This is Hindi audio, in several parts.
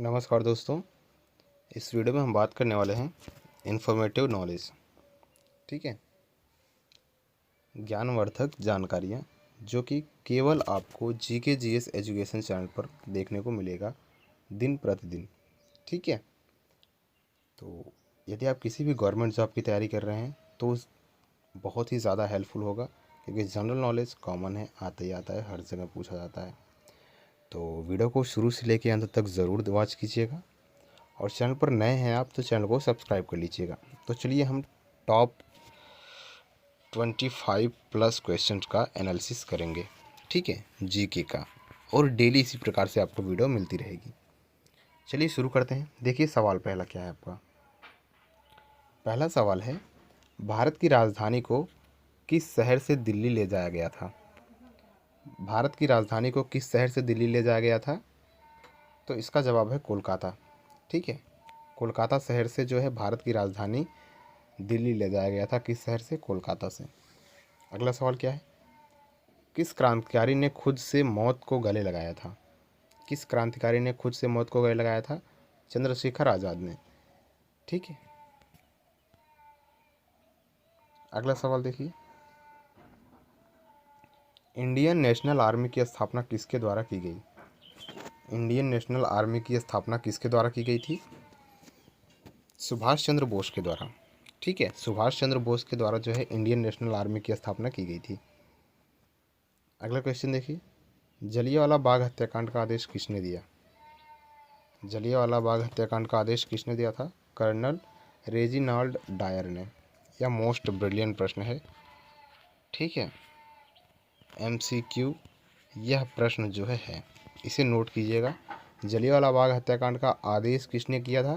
नमस्कार दोस्तों। इस वीडियो में हम बात करने वाले हैं इन्फॉर्मेटिव नॉलेज। ठीक है, ज्ञानवर्धक जानकारियाँ जो कि केवल आपको जीके जीएस एजुकेशन चैनल पर देखने को मिलेगा दिन प्रतिदिन। ठीक है, तो यदि आप किसी भी गवर्नमेंट जॉब की तैयारी कर रहे हैं तो बहुत ही ज़्यादा हेल्पफुल होगा, क्योंकि जनरल नॉलेज कॉमन है, आता ही आता है, हर जगह पूछा जाता है। तो वीडियो को शुरू से लेकर अंत तक ज़रूर वॉच कीजिएगा, और चैनल पर नए हैं आप तो चैनल को सब्सक्राइब कर लीजिएगा। तो चलिए हम टॉप 25 प्लस क्वेश्चन का एनालिसिस करेंगे। ठीक है, जीके का, और डेली इसी प्रकार से आपको वीडियो मिलती रहेगी। चलिए शुरू करते हैं। देखिए सवाल पहला क्या है आपका। पहला सवाल है, भारत की राजधानी को किस शहर से दिल्ली ले जाया गया था? भारत की राजधानी को किस शहर से दिल्ली ले जाया गया था? तो इसका जवाब है कोलकाता। ठीक है, कोलकाता शहर से जो है भारत की राजधानी दिल्ली ले जाया गया था। किस शहर से? कोलकाता से। अगला सवाल क्या है, किस क्रांतिकारी ने खुद से मौत को गले लगाया था? किस क्रांतिकारी ने खुद से मौत को गले लगाया था? चंद्रशेखर आज़ाद ने। ठीक है, अगला सवाल देखिए, इंडियन नेशनल आर्मी की स्थापना किसके द्वारा की गई? इंडियन नेशनल आर्मी की स्थापना किसके द्वारा की गई थी? सुभाष चंद्र बोस के द्वारा। ठीक है, सुभाष चंद्र बोस के द्वारा जो है इंडियन नेशनल आर्मी की स्थापना की गई थी। अगला क्वेश्चन देखिए, जलियांवाला बाग हत्याकांड का आदेश किसने दिया? जलियांवाला बाग हत्याकांड का आदेश किसने दिया था? कर्नल रेजिनाल्ड डायर ने। यह मोस्ट ब्रिलियंट प्रश्न है। ठीक है, एमसीक्यू यह प्रश्न जो है इसे नोट कीजिएगा। जलियांवाला बाग हत्याकांड का आदेश किसने किया था?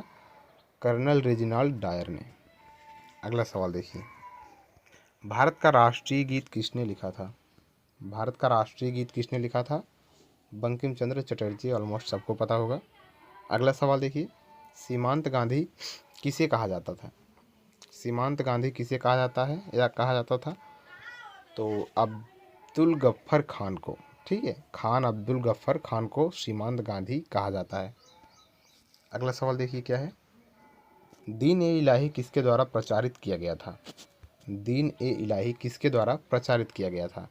कर्नल रेजिनाल्ड डायर ने। अगला सवाल देखिए, भारत का राष्ट्रीय गीत किसने लिखा था? भारत का राष्ट्रीय गीत किसने लिखा था? बंकिम चंद्र चटर्जी। ऑलमोस्ट सबको पता होगा। अगला सवाल देखिए, सीमांत गांधी किसे कहा जाता था? सीमांत गांधी किसे कहा जाता है या कहा जाता था? तो अब्दुल गफ्फर खान को। ठीक है, खान अब्दुल गफ्फर खान को सीमांत गांधी कहा जाता है। अगला सवाल देखिए क्या है, दीन ए इलाही किसके द्वारा प्रचारित किया गया था? दीन ए इलाही किसके द्वारा प्रचारित किया गया था?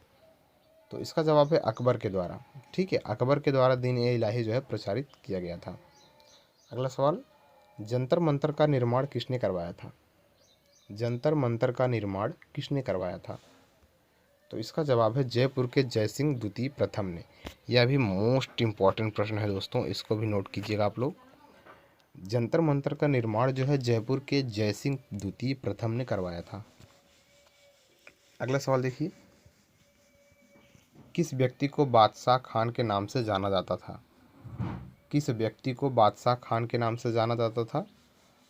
तो इसका जवाब है अकबर के द्वारा। ठीक है, अकबर के द्वारा दीन ए इलाही जो है प्रचारित किया गया था। अगला सवाल, जंतर मंतर का निर्माण किसने करवाया था? जंतर मंतर का निर्माण किसने करवाया था? तो इसका जवाब है जयपुर के जयसिंह द्वितीय प्रथम ने। यह भी मोस्ट इम्पॉर्टेंट प्रश्न है दोस्तों, इसको भी नोट कीजिएगा आप लोग। जंतर मंतर का निर्माण जो है जयपुर के जयसिंह द्वितीय प्रथम ने करवाया था। अगला सवाल देखिए, किस व्यक्ति को बादशाह खान के नाम से जाना जाता था? किस व्यक्ति को बादशाह खान के नाम से जाना जाता था?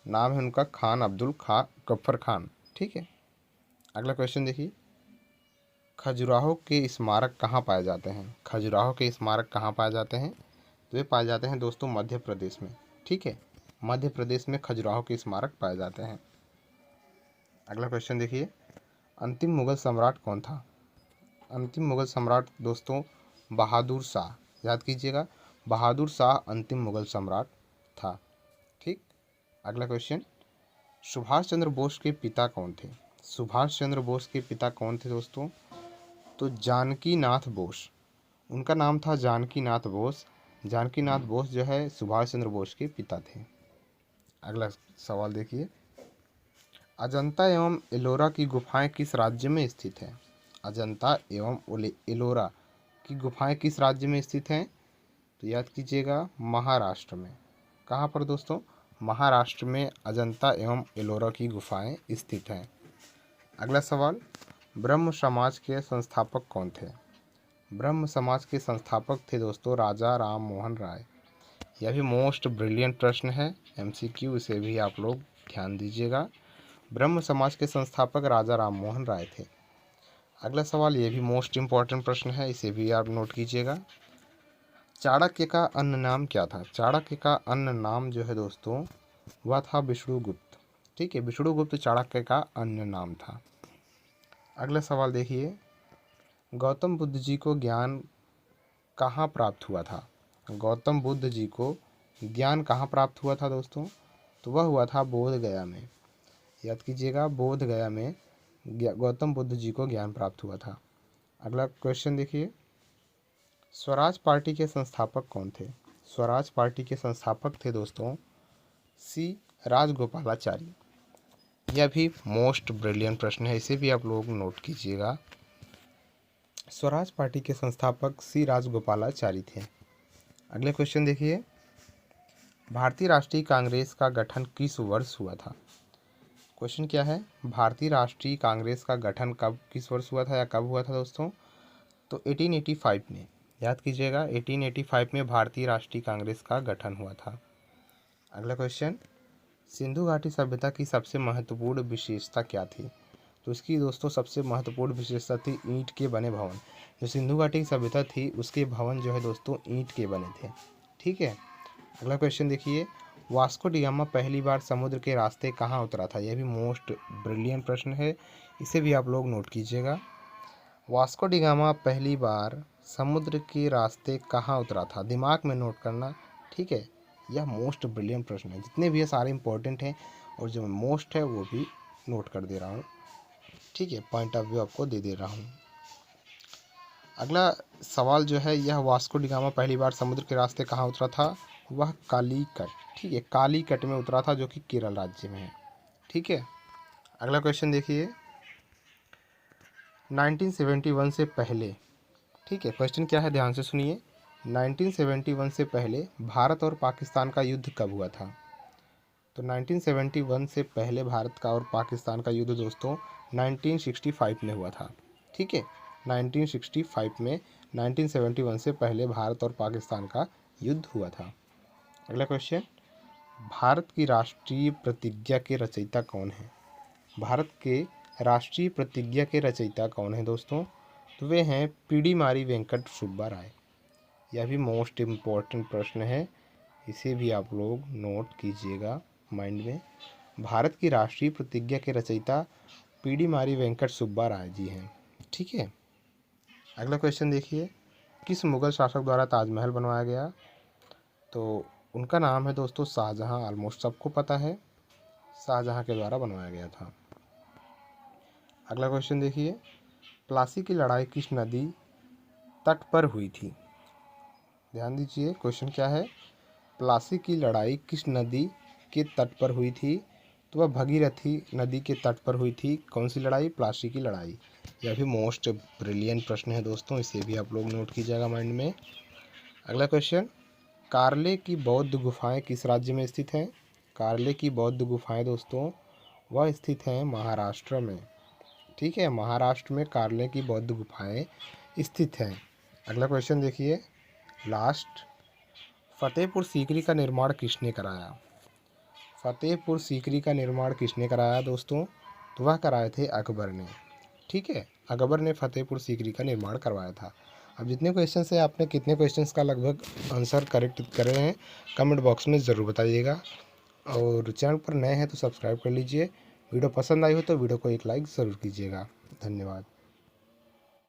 नाम है उनका खान अब्दुल गफ्फर खान। ठीक है, अगला क्वेश्चन देखिए, खजुराहो के स्मारक कहाँ पाए जाते हैं? खजुराहो के स्मारक कहाँ पाए जाते हैं? तो ये पाए जाते हैं दोस्तों मध्य प्रदेश में। ठीक है, मध्य प्रदेश में खजुराहो के स्मारक पाए जाते हैं। अगला क्वेश्चन देखिए, अंतिम मुगल सम्राट कौन था? अंतिम मुगल सम्राट दोस्तों बहादुर शाह। याद कीजिएगा, बहादुर शाह अंतिम मुगल सम्राट था। ठीक, अगला क्वेश्चन, सुभाष चंद्र बोस के पिता कौन थे? सुभाष चंद्र बोस के पिता कौन थे दोस्तों? तो जानकी नाथ बोस। उनका नाम था जानकी नाथ बोस। जानकी नाथ बोस जो है सुभाष चंद्र बोस के पिता थे। अगला सवाल देखिए, अजंता एवं एलोरा की गुफाएं किस राज्य में स्थित हैं? अजंता एवं एलोरा की गुफाएं किस राज्य में स्थित हैं? तो याद कीजिएगा, महाराष्ट्र में। कहाँ पर दोस्तों? महाराष्ट्र में अजंता एवं एलोरा की गुफाएं स्थित हैं। अगला सवाल, ब्रह्म समाज के संस्थापक कौन थे? ब्रह्म समाज के संस्थापक थे दोस्तों राजा राम मोहन राय। यह भी मोस्ट ब्रिलियंट प्रश्न है, एमसीक्यू, इसे भी आप लोग ध्यान दीजिएगा। ब्रह्म समाज के संस्थापक राजा राम मोहन राय थे। अगला सवाल, ये भी मोस्ट इम्पॉर्टेंट प्रश्न है, इसे भी आप नोट कीजिएगा। चाणक्य का अन्य नाम क्या था? चाणक्य का अन्य नाम जो है दोस्तों वह था विष्णुगुप्त। ठीक है, विष्णुगुप्त चाणक्य का अन्य नाम था। अगला सवाल देखिए, गौतम बुद्ध जी को ज्ञान कहाँ प्राप्त हुआ था? गौतम बुद्ध जी को ज्ञान कहाँ प्राप्त हुआ था दोस्तों? तो वह हुआ था बोध गया में। याद कीजिएगा, बोध गया में गौतम बुद्ध जी को ज्ञान प्राप्त हुआ था। अगला क्वेश्चन देखिए, स्वराज पार्टी के संस्थापक कौन थे? स्वराज पार्टी के संस्थापक थे दोस्तों सी राजगोपालाचारी। यह भी मोस्ट ब्रिलियंट प्रश्न है, इसे भी आप लोग नोट कीजिएगा। स्वराज पार्टी के संस्थापक सी राजगोपालाचारी थे। अगले क्वेश्चन देखिए, भारतीय राष्ट्रीय कांग्रेस का गठन किस वर्ष हुआ था? क्वेश्चन क्या है, भारतीय राष्ट्रीय कांग्रेस का गठन कब, किस वर्ष हुआ था या कब हुआ था दोस्तों? तो 1885 में। याद कीजिएगा, 1885 में भारतीय राष्ट्रीय कांग्रेस का गठन हुआ था। अगला क्वेश्चन, सिंधु घाटी सभ्यता की सबसे महत्वपूर्ण विशेषता क्या थी? तो इसकी दोस्तों सबसे महत्वपूर्ण विशेषता थी ईंट के बने भवन। जो सिंधु घाटी की सभ्यता थी उसके भवन जो है दोस्तों ईंट के बने थे। ठीक है। अगला क्वेश्चन देखिए, वास्को डी गामा पहली बार समुद्र के रास्ते कहाँ उतरा था? यह भी मोस्ट ब्रिलियंट प्रश्न है, इसे भी आप लोग नोट कीजिएगा। वास्को डी गामा पहली बार समुद्र के रास्ते कहाँ उतरा था? दिमाग में नोट करना। ठीक है, यह मोस्ट ब्रिलियंट प्रश्न है, जितने भी है सारे इंपॉर्टेंट हैं और जो मोस्ट है वो भी नोट कर दे रहा हूँ। ठीक है, पॉइंट ऑफ व्यू आपको दे दे रहा हूँ। अगला सवाल जो है, यह वास्को डी गामा पहली बार समुद्र के रास्ते कहाँ उतरा था? वह कालीकट, ठीक है, कालीकट में उतरा था जो कि केरल राज्य में है। ठीक है। अगला क्वेश्चन देखिए, 1971 से पहले, ठीक है, क्वेश्चन क्या है ध्यान से सुनिए, 1971 से पहले भारत और पाकिस्तान का युद्ध कब हुआ था? तो 1971 से पहले भारत का और पाकिस्तान का युद्ध दोस्तों 1965 में हुआ था। ठीक है, 1965 में, 1971 से पहले भारत और पाकिस्तान का युद्ध हुआ था। अगला क्वेश्चन, भारत की राष्ट्रीय प्रतिज्ञा के रचयिता कौन है? भारत के राष्ट्रीय प्रतिज्ञा के रचयिता कौन है दोस्तों? तो वे हैं पीडीमारी वेंकट सुब्बा राय। यह भी मोस्ट इम्पॉर्टेंट प्रश्न है, इसे भी आप लोग नोट कीजिएगा माइंड में। भारत की राष्ट्रीय प्रतिज्ञा के रचयिता पीडीमारी वेंकट सुब्बा राय जी हैं। ठीक है। अगला क्वेश्चन देखिए, किस मुगल शासक द्वारा ताजमहल बनवाया गया? तो उनका नाम है दोस्तों शाहजहां। ऑलमोस्ट सबको पता है, शाहजहां के द्वारा बनवाया गया था। अगला क्वेश्चन देखिए, प्लासी की लड़ाई किस नदी तट पर हुई थी? ध्यान दीजिए, क्वेश्चन क्या है, प्लासी की लड़ाई किस नदी के तट पर हुई थी? तो वह भगीरथी नदी के तट पर हुई थी। कौन सी लड़ाई? प्लासी की लड़ाई। यह भी मोस्ट ब्रिलियंट प्रश्न है दोस्तों, इसे भी आप लोग नोट कीजिएगा माइंड में। अगला क्वेश्चन, कार्ले की बौद्ध गुफाएं किस राज्य में स्थित हैं? कार्ले की बौद्ध गुफाएं दोस्तों वह स्थित हैं महाराष्ट्र में। ठीक है, महाराष्ट्र में कार्ले की बौद्ध गुफाएं स्थित हैं। अगला क्वेश्चन देखिए लास्ट, फतेहपुर सीकरी का निर्माण किसने कराया? फतेहपुर सीकरी का निर्माण किसने कराया दोस्तों? तो वह कराए थे अकबर ने। ठीक है, अकबर ने फतेहपुर सीकरी का निर्माण करवाया था। अब जितने क्वेश्चंस हैं, आपने कितने क्वेश्चंस का लगभग आंसर करेक्ट कर रहे हैं कमेंट बॉक्स में ज़रूर बताइएगा। और चैनल पर नए हैं तो सब्सक्राइब कर लीजिए। वीडियो पसंद आई हो तो वीडियो को एक लाइक ज़रूर कीजिएगा। धन्यवाद।